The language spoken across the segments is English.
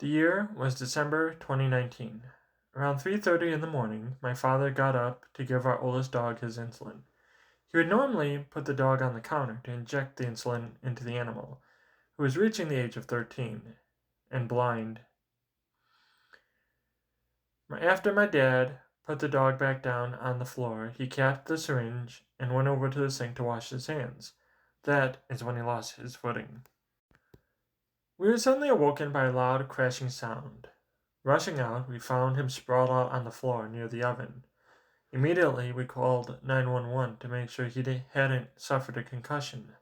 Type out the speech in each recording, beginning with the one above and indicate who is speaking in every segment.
Speaker 1: The year was December 2019. Around 3:30 in the morning, my father got up to give our oldest dog his insulin. He would normally put the dog on the counter to inject the insulin into the animal, who was reaching the age of 13 and blind. After my dad put the dog back down on the floor, he capped the syringe and went over to the sink to wash his hands. That is when he lost his footing. We were suddenly awoken by a loud crashing sound. Rushing out, we found him sprawled out on the floor near the oven. Immediately, we called 911 to make sure he hadn't suffered a concussion.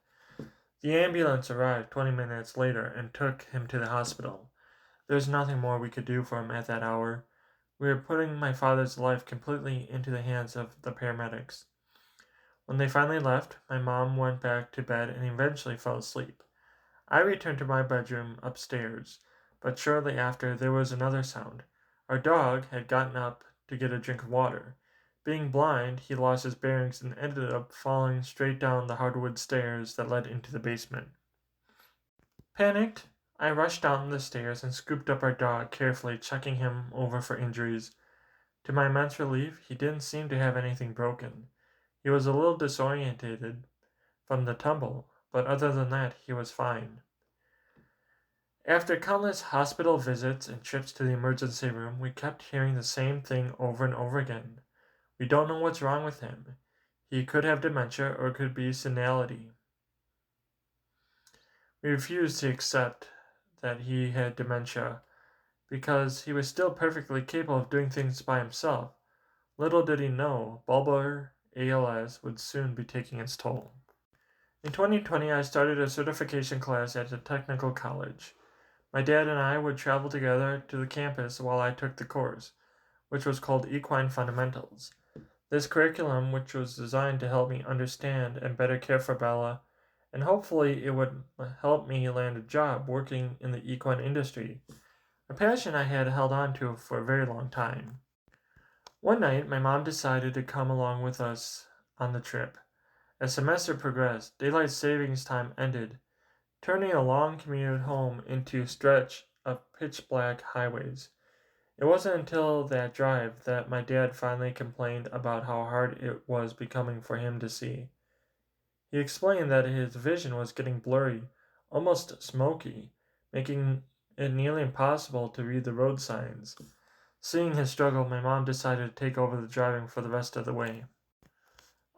Speaker 1: The ambulance arrived 20 minutes later and took him to the hospital. There was nothing more we could do for him at that hour. We were putting my father's life completely into the hands of the paramedics. When they finally left, my mom went back to bed and eventually fell asleep. I returned to my bedroom upstairs, but shortly after there was another sound. Our dog had gotten up to get a drink of water. Being blind, he lost his bearings and ended up falling straight down the hardwood stairs that led into the basement. Panicked, I rushed down the stairs and scooped up our dog, carefully checking him over for injuries. To my immense relief, he didn't seem to have anything broken. He was a little disorientated from the tumble, but other than that, he was fine. After countless hospital visits and trips to the emergency room, we kept hearing the same thing over and over again. We don't know what's wrong with him. He could have dementia or it could be senility. We refused to accept that he had dementia because he was still perfectly capable of doing things by himself. Little did he know, bulbar ALS would soon be taking its toll. In 2020, I started a certification class at a technical college. My dad and I would travel together to the campus while I took the course, which was called Equine Fundamentals. This curriculum, which was designed to help me understand and better care for Bella, and hopefully it would help me land a job working in the equine industry, a passion I had held on to for a very long time. One night, my mom decided to come along with us on the trip. As semester progressed, daylight savings time ended, turning a long commute home into a stretch of pitch-black highways. It wasn't until that drive that my dad finally complained about how hard it was becoming for him to see. He explained that his vision was getting blurry, almost smoky, making it nearly impossible to read the road signs. Seeing his struggle, my mom decided to take over the driving for the rest of the way.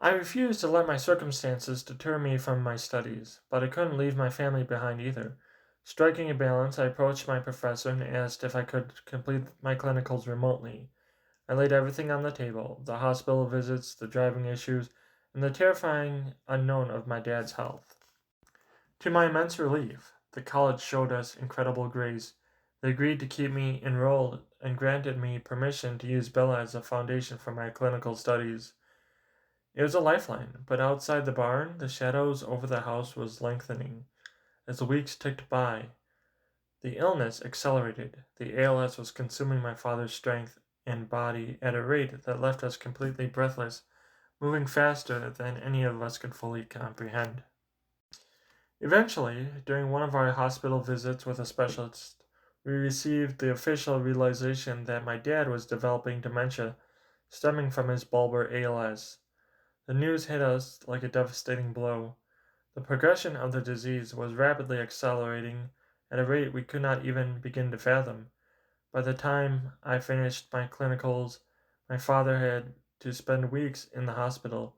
Speaker 1: I refused to let my circumstances deter me from my studies, but I couldn't leave my family behind either. Striking a balance, I approached my professor and asked if I could complete my clinicals remotely. I laid everything on the table: the hospital visits, the driving issues, and the terrifying unknown of my dad's health. To my immense relief, the college showed us incredible grace. They agreed to keep me enrolled and granted me permission to use Bella as a foundation for my clinical studies. It was a lifeline, but outside the barn, the shadows over the house was lengthening. As the weeks ticked by, the illness accelerated. The ALS was consuming my father's strength and body at a rate that left us completely breathless, moving faster than any of us could fully comprehend. Eventually, during one of our hospital visits with a specialist, we received the official realization that my dad was developing dementia stemming from his bulbar ALS. The news hit us like a devastating blow. The progression of the disease was rapidly accelerating at a rate we could not even begin to fathom. By the time I finished my clinicals, my father had to spend weeks in the hospital,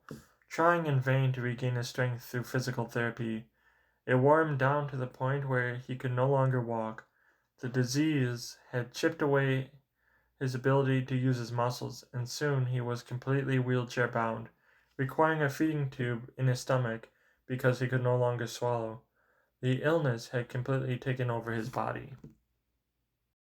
Speaker 1: trying in vain to regain his strength through physical therapy. It wore him down to the point where he could no longer walk. The disease had chipped away his ability to use his muscles, and soon he was completely wheelchair bound, requiring a feeding tube in his stomach because he could no longer swallow. The illness had completely taken over his body.